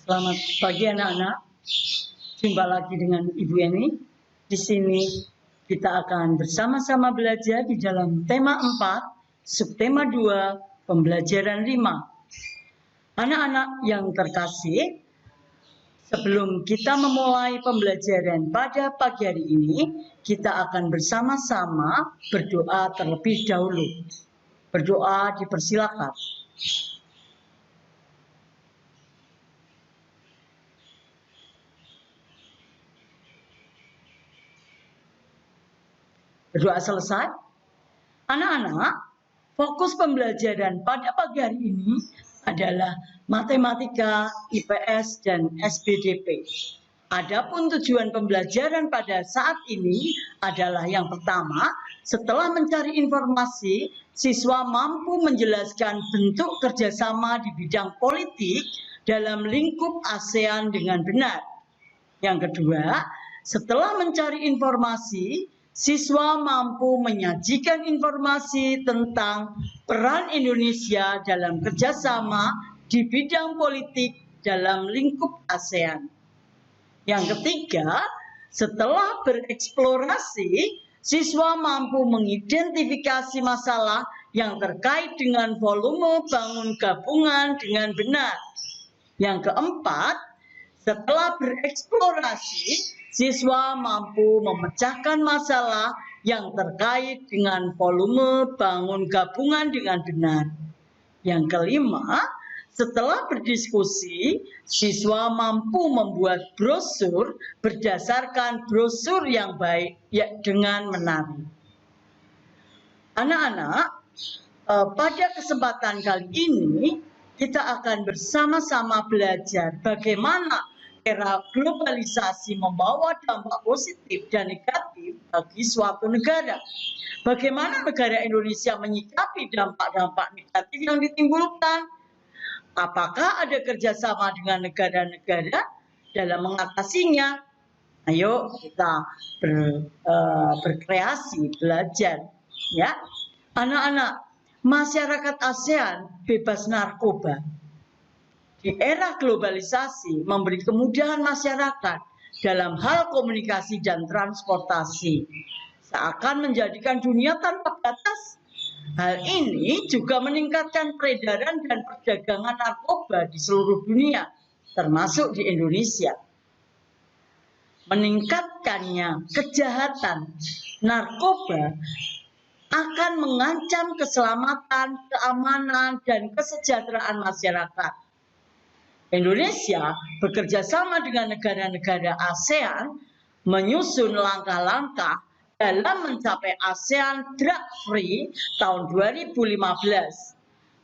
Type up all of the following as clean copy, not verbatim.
Selamat pagi anak-anak. Jumpa lagi dengan Ibu Eni. Di sini kita akan bersama-sama belajar di dalam tema 4, subtema 2, pembelajaran 5. Anak-anak yang terkasih, sebelum kita memulai pembelajaran pada pagi hari ini, kita akan bersama-sama berdoa terlebih dahulu. Berdoa dipersilakan. Berdoa selesai. Anak-anak, fokus pembelajaran pada pagi hari ini adalah matematika, IPS, dan SPDP. Adapun tujuan pembelajaran pada saat ini adalah yang pertama, setelah mencari informasi, siswa mampu menjelaskan bentuk kerjasama di bidang politik dalam lingkup ASEAN dengan benar. Yang kedua, setelah mencari informasi, siswa mampu menyajikan informasi tentang peran Indonesia dalam kerjasama di bidang politik dalam lingkup ASEAN. Yang ketiga, setelah bereksplorasi, siswa mampu mengidentifikasi masalah yang terkait dengan volume bangun gabungan dengan benar. Yang keempat, setelah bereksplorasi, siswa mampu memecahkan masalah yang terkait dengan volume bangun gabungan dengan benar. Yang kelima, setelah berdiskusi, siswa mampu membuat brosur berdasarkan brosur yang baik dengan menarik. Anak-anak, pada kesempatan kali ini, kita akan bersama-sama belajar bagaimana era globalisasi membawa dampak positif dan negatif bagi suatu negara. Bagaimana negara Indonesia menyikapi dampak-dampak negatif yang ditimbulkan? Apakah ada kerjasama dengan negara-negara dalam mengatasinya? Ayo kita berkreasi, belajar, ya. Anak-anak, masyarakat ASEAN bebas narkoba. Di era globalisasi memberi kemudahan masyarakat dalam hal komunikasi dan transportasi, seakan menjadikan dunia tanpa batas. Hal ini juga meningkatkan peredaran dan perdagangan narkoba di seluruh dunia, termasuk di Indonesia. Meningkatkannya kejahatan narkoba akan mengancam keselamatan, keamanan, dan kesejahteraan masyarakat. Indonesia bekerja sama dengan negara-negara ASEAN menyusun langkah-langkah dalam mencapai ASEAN Drug Free tahun 2015.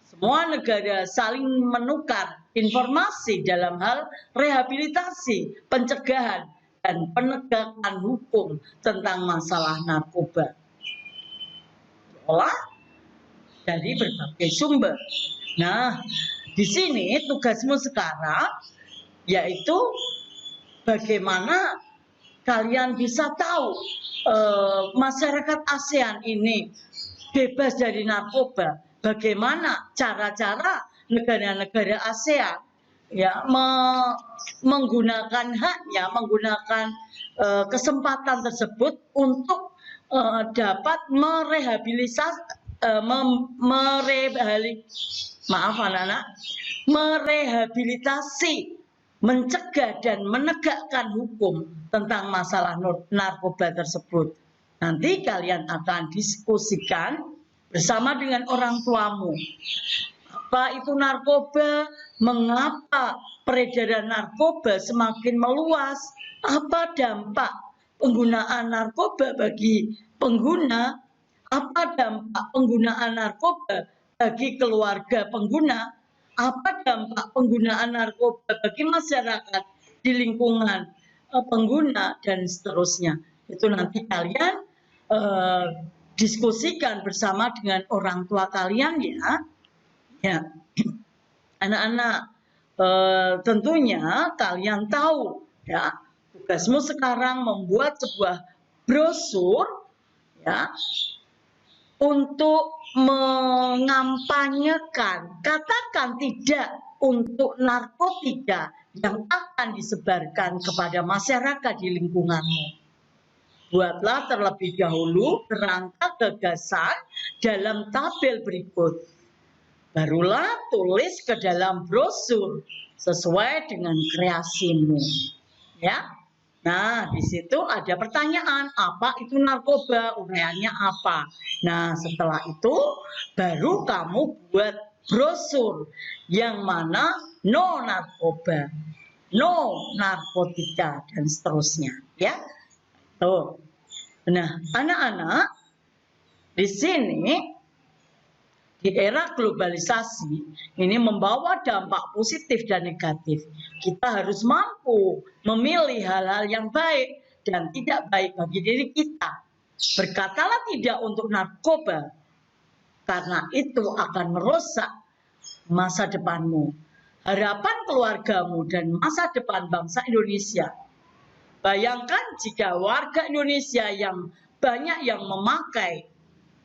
Semua negara saling menukar informasi dalam hal rehabilitasi, pencegahan, dan penegakan hukum tentang masalah narkoba. Olah dari berbagai sumber. Nah, di sini tugasmu sekarang yaitu bagaimana kalian bisa tahu masyarakat ASEAN ini bebas dari narkoba. Bagaimana cara-cara negara-negara ASEAN ya menggunakan haknya, menggunakan kesempatan tersebut untuk dapat merehabilitasi, mencegah dan menegakkan hukum tentang masalah narkoba tersebut. Nanti kalian akan diskusikan bersama dengan orang tuamu. Apa itu narkoba? Mengapa peredaran narkoba semakin meluas? Apa dampak penggunaan narkoba bagi pengguna? Apa dampak penggunaan narkoba bagi keluarga pengguna? Apa dampak penggunaan narkoba bagi masyarakat di lingkungan pengguna dan seterusnya? Itu nanti kalian diskusikan bersama dengan orang tua kalian ya. Ya, anak-anak, tentunya kalian tahu ya, tugasmu sekarang membuat sebuah brosur ya untuk mengampanyekan, katakan tidak untuk narkotika yang akan disebarkan kepada masyarakat di lingkunganmu. Buatlah terlebih dahulu kerangka gagasan dalam tabel berikut. Barulah tulis ke dalam brosur sesuai dengan kreasimu. Ya. Nah, di situ ada pertanyaan, apa itu narkoba, uraiannya apa. Nah, setelah itu baru kamu buat brosur yang mana no narkoba, no narkotika, dan seterusnya. Ya, tuh. Nah, anak-anak, di sini di era globalisasi ini membawa dampak positif dan negatif. Kita harus mampu memilih hal-hal yang baik dan tidak baik bagi diri kita. Berkatalah tidak untuk narkoba, karena itu akan merusak masa depanmu, harapan keluargamu, dan masa depan bangsa Indonesia. Bayangkan jika warga Indonesia yang banyak yang memakai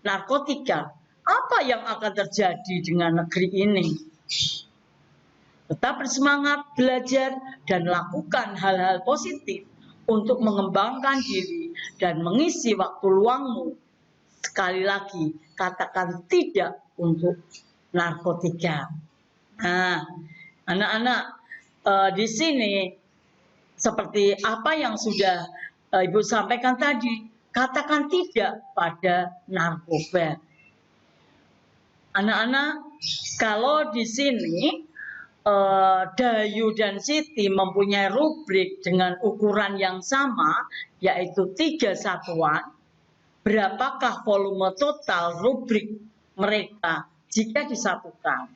narkotika, apa yang akan terjadi dengan negeri ini? Tetap bersemangat belajar dan lakukan hal-hal positif untuk mengembangkan diri dan mengisi waktu luangmu. Sekali lagi, katakan tidak untuk narkotika. Nah, anak-anak, di sini seperti apa yang sudah Ibu sampaikan tadi, katakan tidak pada narkoba. Anak-anak, kalau di sini Dayu dan Siti mempunyai rubrik dengan ukuran yang sama, yaitu 3 satuan. Berapakah volume total rubrik mereka jika disatukan?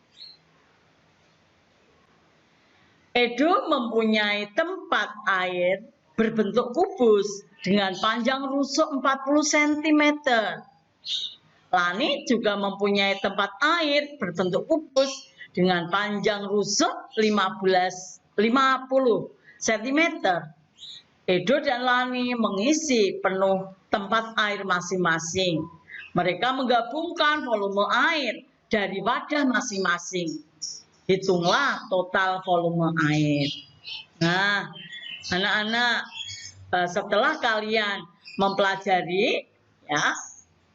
Edo mempunyai tempat air berbentuk kubus dengan panjang rusuk 40 cm. Lani juga mempunyai tempat air berbentuk kubus dengan panjang rusuk 50 cm. Edo dan Lani mengisi penuh tempat air masing-masing. Mereka menggabungkan volume air dari wadah masing-masing. Hitunglah total volume air. Nah, anak-anak, setelah kalian mempelajari ya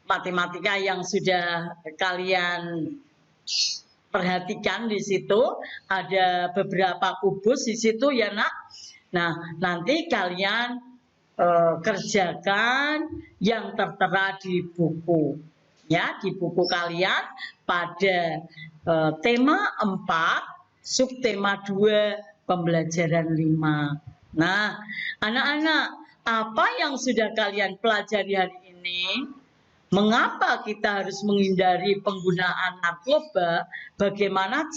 matematika yang sudah kalian perhatikan, di situ ada beberapa kubus di situ ya nak. Nah, nanti kalian kerjakan yang tertera di buku ya, di buku kalian pada tema 4 subtema 2 pembelajaran 5. Nah, anak-anak, apa yang sudah kalian pelajari hari ini? Mengapa kita harus menghindari penggunaan narkoba? Bagaimana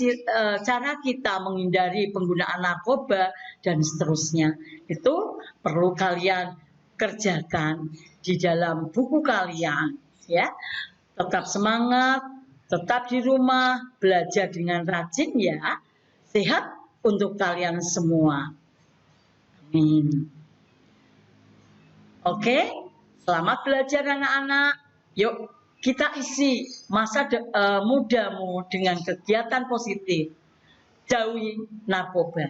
cara kita menghindari penggunaan narkoba dan seterusnya? Itu perlu kalian kerjakan di dalam buku kalian, ya. Tetap semangat, tetap di rumah, belajar dengan rajin ya. Sehat untuk kalian semua. Amin. Oke, selamat belajar anak-anak. Yuk kita isi masa mudamu dengan kegiatan positif. Jauhi narkoba.